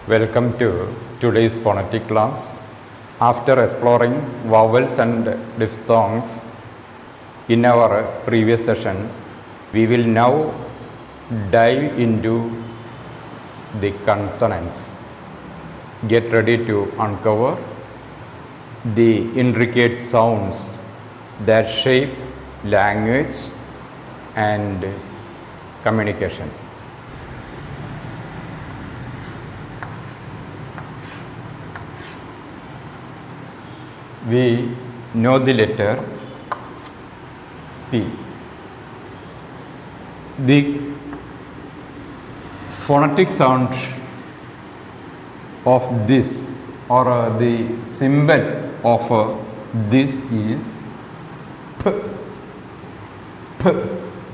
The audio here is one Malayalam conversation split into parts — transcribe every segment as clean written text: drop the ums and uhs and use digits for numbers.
Welcome to today's phonetic class. After exploring vowels and diphthongs in our previous sessions, we will now dive into the consonants. Get ready to uncover the intricate sounds that shape language and communication. We know the letter P. The phonetic sound of this or the symbol of this is P. P,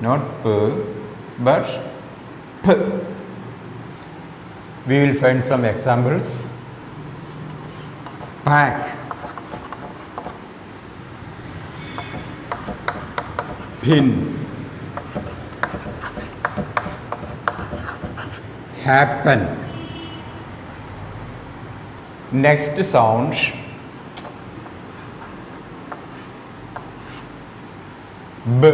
not P, but P. We will find some examples. Pack, pin, happen. Next sound, B.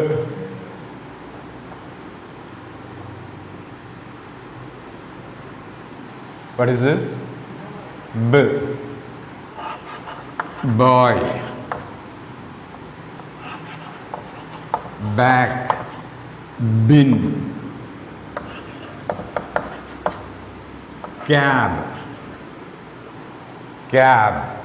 What is this? B. Boy, back, bin, cab, cab,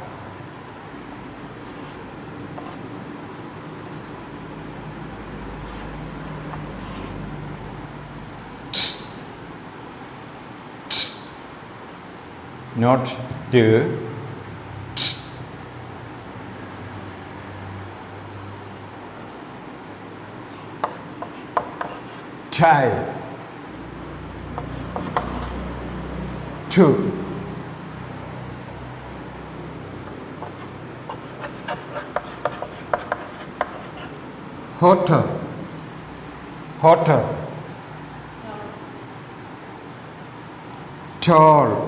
not T, tie, two, hotter, hotter, tall,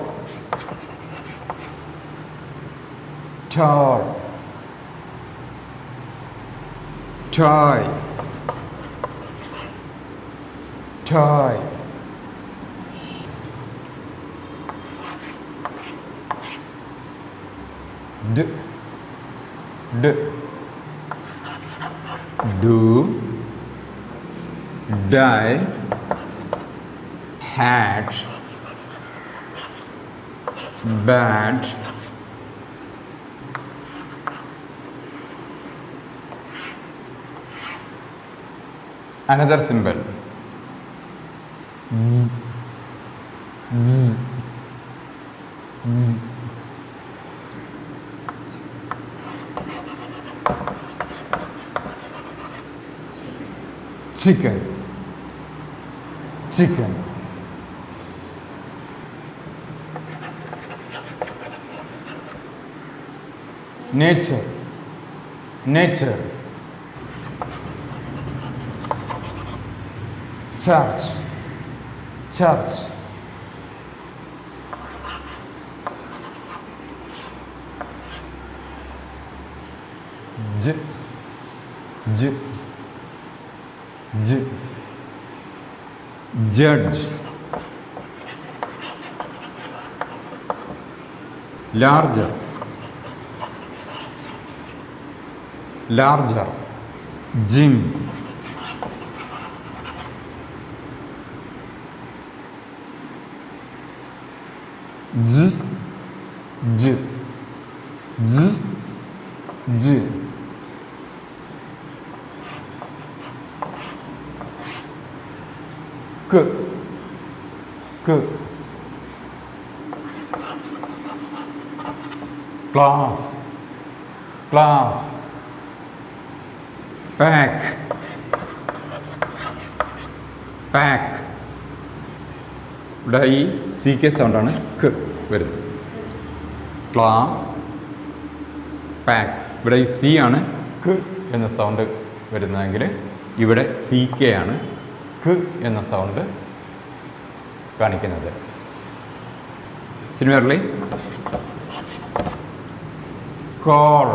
tall, toy, toy, d, d, do, die, hat, bad, another symbol, z, z, z, chicken, chicken, nature, nature, church, church, j, j, j, judge, larger, larger, gym, z, j, z, j, k, k, class, class, pack, pack. ഇവിടെ ഈ സി കെ സൗണ്ടാണ് ക്ക് വരുന്നത്. Class, pack. ഇവിടെ ഈ സി ആണ് ക്ക് എന്ന സൗണ്ട് വരുന്നതെങ്കിൽ ഇവിടെ സി കെ ആണ് ക്ക് എന്ന സൗണ്ട് കാണിക്കുന്നത്. Similarly, call,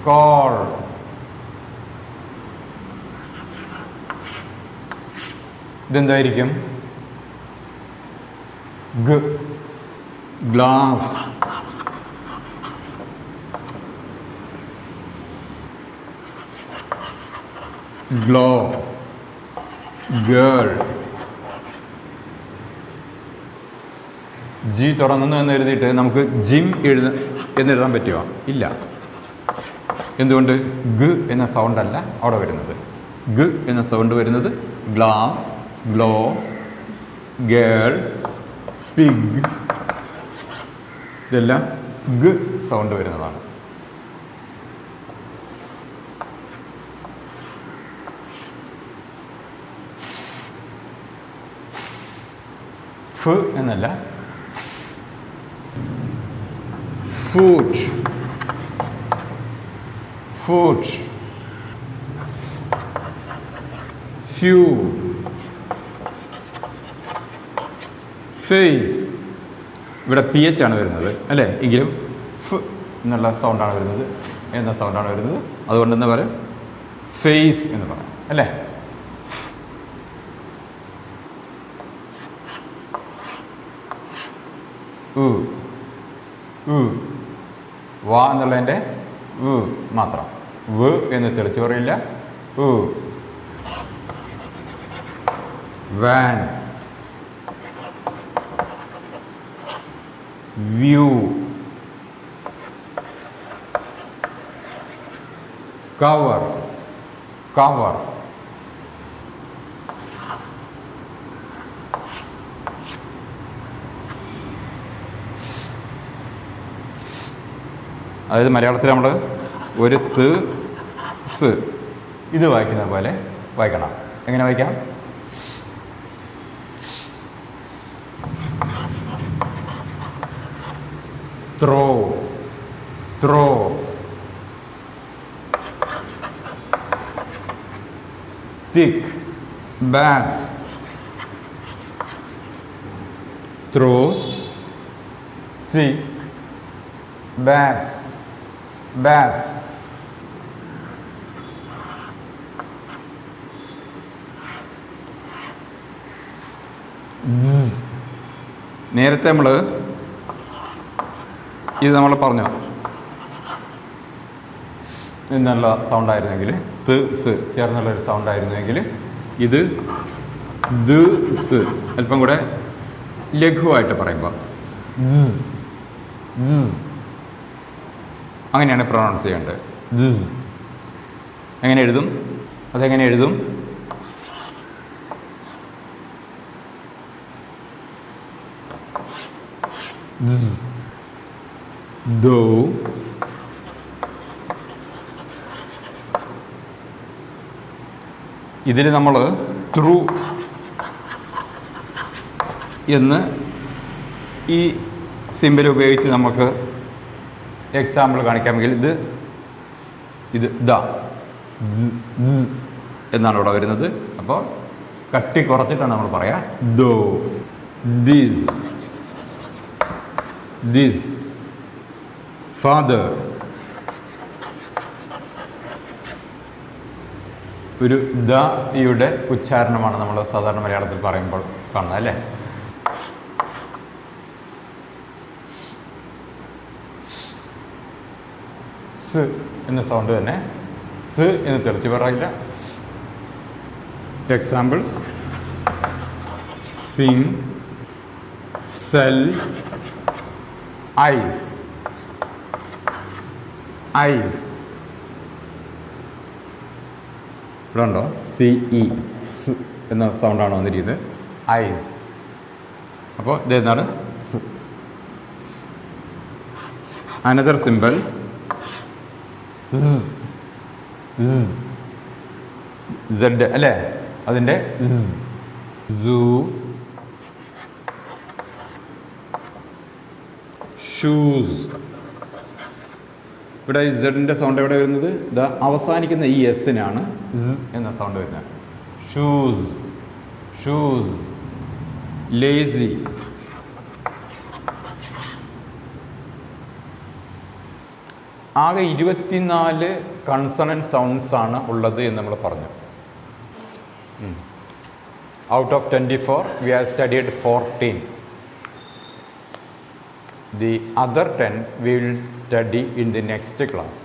call. ഇതെന്തായിരിക്കും? G, glass. Glow, girl. G തുടങ്ങുന്നു എന്ന് എഴുതിയിട്ട് നമുക്ക് ജിം എന്നെഴുതാൻ പറ്റുമോ? ഇല്ല. എന്തുകൊണ്ട്? ഗ എന്ന സൗണ്ട് അല്ല അവിടെ വരുന്നത്. ഗ എന്ന സൗണ്ട് വരുന്നത് ഗ്ലാസ്, ഗ്ലോ, ഗേൾ, പിഗ്, ഇതെല്ലാം ഗ സൗണ്ട് വരുന്നതാണ്. ഫ് എന്നല്ല, foot, foot, few, face. ഇവിടെ പി എച്ച് ആണ് വരുന്നത് അല്ലേ? എങ്കിലും ഫ് എന്നുള്ള സൗണ്ടാണ് വരുന്നത്, എന്ന സൗണ്ടാണ് വരുന്നത്. അതുകൊണ്ട് എന്താ പറയുക? ഫേസ് എന്ന് പറയാം അല്ലേ? വാ എന്നുള്ളതിൻ്റെ മാത്രം, വ് എന്ന് തെളിച്ച് പറയില്ല. വാൻ, വ്യൂ, കവർ, കവർ, അതായത് മലയാളത്തിൽ നമ്മൾ ഒരു ത് സ് ഇത് വായിക്കുന്ന പോലെ വായിക്കണം. എങ്ങനെ വായിക്കാം? ത്രോ, ത്രോ, തിക്ക്, ബാറ്റ്, ത്രോ, തിക്ക്, ബാറ്റ്സ്, ബാറ്റ്സ്. നേരത്തെ നമ്മൾ പറഞ്ഞു എന്നുള്ള സൗണ്ട് ആയിരുന്നെങ്കിൽ, ത് സ് ചേർന്നുള്ളൊരു സൗണ്ട് ആയിരുന്നെങ്കിൽ ഇത് ദ് സ് അല്പം കൂടെ ലഘുവായിട്ട് പറയുമ്പോൾ അങ്ങനെയാണ് പ്രൊനൗൺസ് ചെയ്യേണ്ടത്. എങ്ങനെ എഴുതും? അതെങ്ങനെ എഴുതും? ദോ, ഇതിൽ നമ്മൾ ത്രൂ എന്ന് ഈ സിമ്പൽ ഉപയോഗിച്ച് നമുക്ക് എക്സാമ്പിൾ കാണിക്കാമെങ്കിൽ ഇത് ദ എന്നാണ് ഇവിടെ വരുന്നത്. അപ്പോൾ കട്ടി കുറച്ചിട്ടാണ് നമ്മൾ പറയാ. ദോ, ദിസ്, ദിസ്, ഫാദർ. ഒരു ദയുടെ ഉച്ചാരണമാണ് നമ്മൾ സാധാരണ മലയാളത്തിൽ പറയുമ്പോൾ കാണുന്നത് അല്ലേ? സ് എന്ന സൗണ്ട് തന്നെ സ് എന്ന് തെളിച്ച് പറയില്ല. Examples: sing, cell, ice, ice. ഇവിടെ ഉണ്ടോ? സി ഇ സ് എന്ന സൗണ്ടാണ് വന്നിരിക്കുന്നത്. ഐസ്. അപ്പോൾ ഇതെന്താണ്? സ്. അനദർ സിമ്പിൾ സെഡ് അല്ലേ? അതിൻ്റെ സൂ, ഷൂസ്. ഇവിടെ ഈ സെഡിൻ്റെ സൗണ്ട് എവിടെ വരുന്നത്? ഇത് അവസാനിക്കുന്ന ഈ എസിനാണ് എന്ന സൗണ്ട് വരുന്നത്. Shoes, shoes. ലേസി, ആകെ 24 കൺസണൻറ്റ് സൗണ്ട്സ് ആണ് ഉള്ളത് എന്ന് നമ്മൾ പറഞ്ഞു. Out of 24 we have studied 14. The other 10 we will study in the next class.